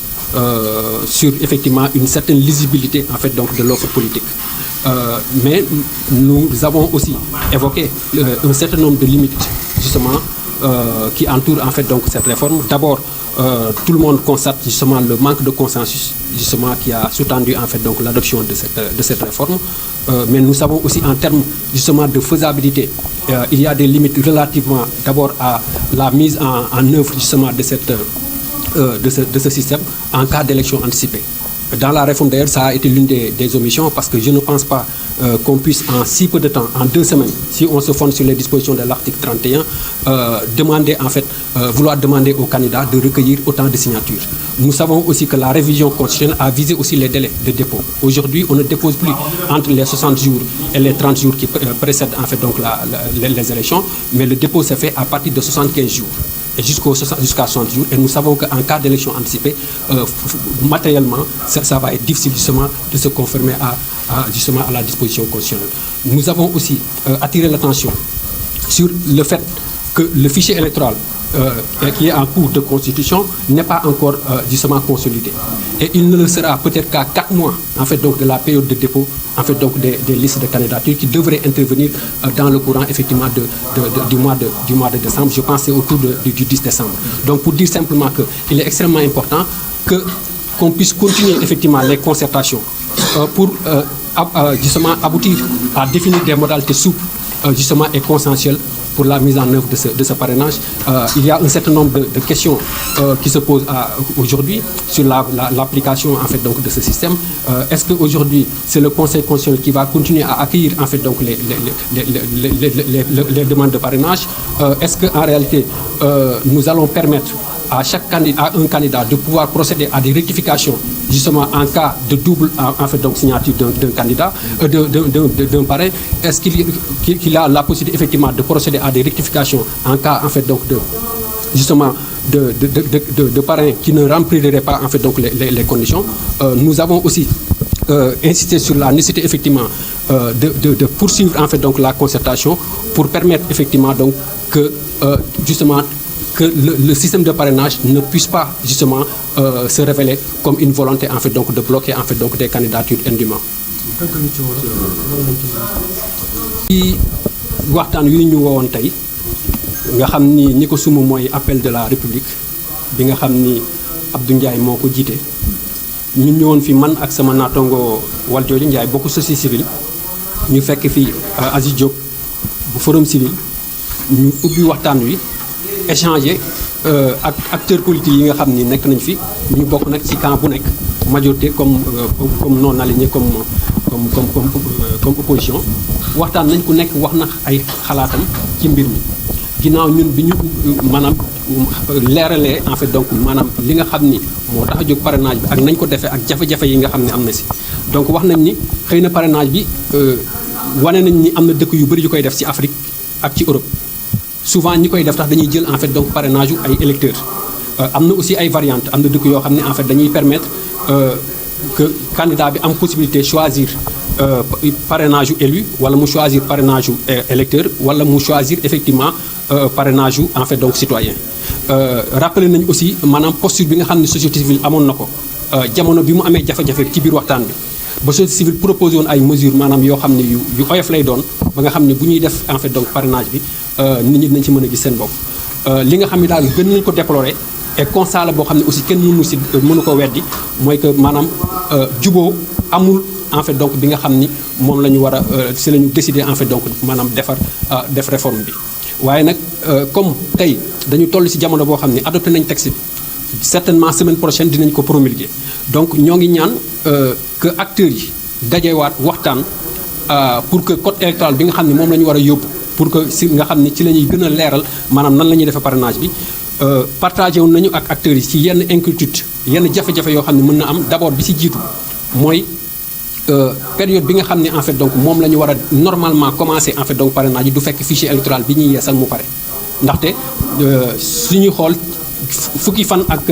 sur effectivement une certaine lisibilité en fait donc de l'offre politique. Mais nous avons aussi évoqué un certain nombre de limites justement qui entourent en fait donc cette réforme. D'abord, tout le monde constate justement le manque de consensus justement qui a sous-tendu en fait donc l'adoption de cette réforme. Mais nous savons aussi en termes justement de faisabilité, il y a des limites relativement d'abord à la mise en œuvre justement de ce système en cas d'élection anticipée. Dans la réforme d'ailleurs, ça a été l'une des omissions parce que je ne pense pas qu'on puisse en si peu de temps, en 2 semaines, si on se fonde sur les dispositions de l'article 31, vouloir demander aux candidats de recueillir autant de signatures. Nous savons aussi que la révision constitutionnelle a visé aussi les délais de dépôt. Aujourd'hui, on ne dépose plus entre les 60 jours et les 30 jours qui précèdent en fait donc les élections, mais le dépôt s'est fait à partir de 75 jours. Et jusqu'à 60 jours. Et nous savons qu'en cas d'élection anticipée, matériellement, ça va être difficile justement de se conformer à la disposition constitutionnelle. Nous avons aussi attiré l'attention sur le fait que le fichier électoral qui est en cours de constitution n'est pas encore justement consolidé. Et il ne le sera peut-être qu'à 4 mois en fait, donc, de la période de dépôt en fait, donc, des listes de candidatures qui devraient intervenir dans le courant effectivement du mois de décembre. Je pense que c'est autour du 10 décembre. Donc pour dire simplement qu'il est extrêmement important qu'on puisse continuer effectivement les concertations pour justement aboutir à définir des modalités souples justement et consensuelles pour la mise en œuvre de ce parrainage. Il y a un certain nombre de questions qui se posent aujourd'hui sur l'application en fait donc de ce système. Est-ce qu'aujourd'hui c'est le Conseil constitutionnel qui va continuer à accueillir en fait donc les demandes de parrainage? Est-ce qu'en réalité nous allons permettre à un candidat de pouvoir procéder à des rectifications justement en cas de double en fait donc signature d'un candidat, d'un parrain? Est-ce qu'il a la possibilité effectivement de procéder à des rectifications en cas en fait donc justement de parrains qui ne rempliraient pas en fait donc les conditions? Nous avons aussi insisté sur la nécessité effectivement de poursuivre en fait donc la concertation pour permettre effectivement donc que justement que le système de parrainage ne puisse pas justement se révéler comme une volonté en fait donc de bloquer en fait donc des candidatures indûment. ci waxtaan wi ñu woowoon tey nga xam ni ñi ko suma mooy appel de la République bi nga xam ni Abdou Ndiaye moo ko jiite ñu ñëwoon fi man ak sama naatongo Valdiodio Ndiaye bokk société civile ñu fekk fi Aziz Diop bu Forum Civil ñu ubbi waxtaan wi échanger ak acteurs politiques yi nga xam ni nekk nañ fi ñu bokk nag ci camp bu nekk majorité comme non aligné comme opposition waxtaan nañ ku nekk wax na ay xalaatam ci mbir mi ginnaaw ñun bi ñu maanaam leeralee en fait donc maanaam li nga xam ni moo tax a jóg parrainage bi ak nañ ko defee ak jafe-jafe yi nga xam ne am na si donc wax nañ ni xëy na parrainage bi wane nañ ni am na dëkk yu bëri yu koy def ci Afrique ak ci Europe souvent ñi koy def tax dañuy jël en fait donc parrainage yu ay électeurs am na aussi ay variantes am na dëkk yoo xam ne en fait dañuy permettre que candidat bi am possibilité choisir parrainage yu élu wala mu choisir parrainage yu électeur wala mu choisir effectivement parrainage yu en fait donc citoyen. Rappelé nañu aussi maanaam posture bi nga xam ne société civile amoon na ko jamono bi mu amee jafe-jafe ci biir waxtaan bi ba société civile proposé woon ay mesures maanaam yoo xam ne yu oyof lay doon ba nga xam ne bu ñuy def en fait donc parrainage bi nit ñi dinañ ci mën a gis seen bopp. li nga xam ne daal gën nañ ko déplorer et constat la boo xam ne aussi kenn mënu ko weddi mooy que maanaam juboo amul en fait donc bi nga xam ni moom la ñu war a si la ñu décider en fait donc maanaam def réforme bi. waaye nag comme tey dañu toll ci jamono boo xam ne adopté nañ texte bi certainement semaine prochaine dinañ ko promulguer donc ñoo ngi ñaan que acteurs yi dajewaat waxtaan pour que code électoral bi nga xam ne moom la ñu war a yóbbu pour que si nga xam ni ci la ñuy gën a leeral maanaam nan la ñuy defee parrainage bi partagé woon nañu ak acteurs yi ci yenn inquiétude yenn jafe-jafe yoo xam ne mën na am d'abord bi ci jiitu mooy période bi nga xam ne en fait donc moom la ñu war a normalement commencer en fait donc parrainage yi du fekk fichier électoral bi ñuy yeesal mu pare ndaxte suñuy xool fukki fan ak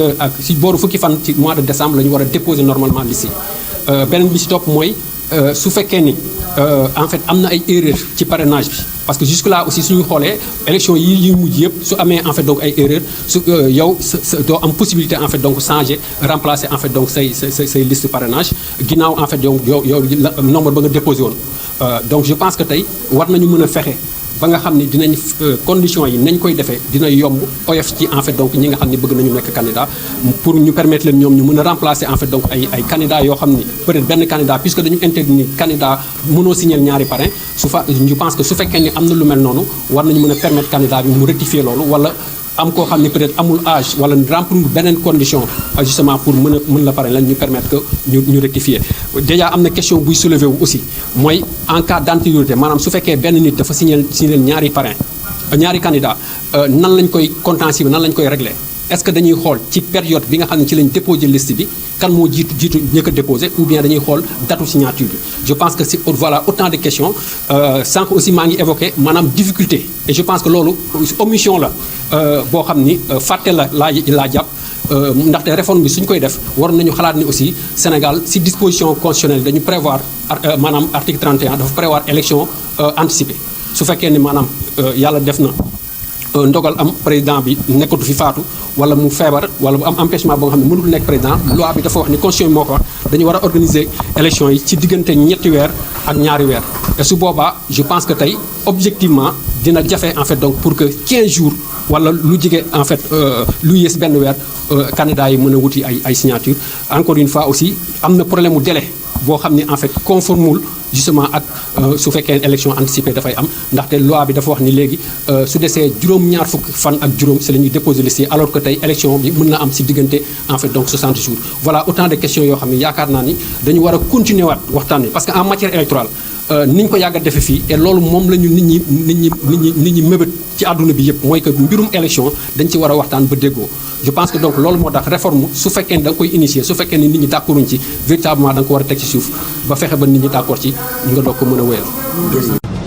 si booru fukki fan ci mois de décembre la ñu war a déposer normalement liste yi beneen bi ci topp mooy su fekkee ni en fait am na ay erreurs ci parrainage bi parce que jusque là aussi suñu xoolee élection yi mujj yëpp su amee en fait donc ay erreurs su yow doo am possibilité en fait donc changer remplacer en fait donc say liste parrainage ginnaaw en fait donc yow nombre ba nga déposé woon donc je pense que tey war nañu mën a fexe ba nga xam ne dinañ conditions yi nañ koy defee dina yomb oyof ci en fait donc ñi nga xam ne bëgg nañu nekk candidat pour ñu permettre leen ñoom ñu mën a remplacer en fait donc ay candidats yoo xam ni peut-être benn candidat puisque dañu interdit ni candidat mënoo signer ñaari parrain je pense que su fekkee ni am na lu mel noonu war nañu mën a permettre candidat bi mu rectifier loolu wala am koo xam ne peut-être amul âge wala remplir beneen condition justement pour mën la pare lañ ñu permettre que ñu rectifier déjà am na question buy soulever wu aussi mooy en cas d'antériorité maanaam su fekkee benn nit dafa signer ñaari parrain ñaari candidat nan lañ koy contentieux nan lañ koy régler est-ce que dañuy xool ci période bi nga xam ne ci lañ déposé liste bi kan moo jiitu ñëkk a déposé ou bien dañuy xool datu signature bi je pense que c'est voilà autant de questions sànq aussi maa ngi évoqué maanaam difficulté et je pense que loolu omission la boo xam ni fàtte laa jàpp ndaxte réforme bi suñ koy def war nañu xalaat ni aussi Sénégal si disposition constitutionnelle dañu prévoir maanaam article 31 dafa prévoir élection anticipée su fekkee ni maanaam yàlla def na ndogal am président bi nekkatu fi faatu wala mu feebar wala mu am empêchement boo nga xam ne mënul nekk président loi bi dafa wax ni constitution bi moo ko wax dañu war a organiser élection yi ci diggante ñetti weer ak ñaari weer et su boobaa je pense que tey objectivement dina jafe en fait donc pour que 15 jours wala lu jege en fait lu yées benn weer candidats yi mën a wuti ay signature encore une fois aussi am na problème mu délai boo xam ne en fait conformul justement ak su fekkee élection anticipée dafay am ndaxte loi bi dafa wax ni léegi su desee juróom-ñaar fukki fan ak juróom si la ñuy déposer liste alors que tey élection bi mën na am si diggante en fait donc 60 jours voilà autant de questions yoo xam ne yaakaar naa ni dañu war a continuer waat waxtaan wi parce que en matière électorale ni ñu ko yàgg a defee fii et loolu moom la ñu nit ñi mébét ci àdduna bi yëpp mooy que mbirum élection dañ ci war a waxtaan ba déggoo je pense que donc loolu moo tax réforme su fekkee ne da nga koy initier su fekkee ne nit ñi d'accorduñ ci véritablement da nga ko war a teg ci suuf ba fexe ba nit ñi d'accord ci nga doog ko mën a wéyal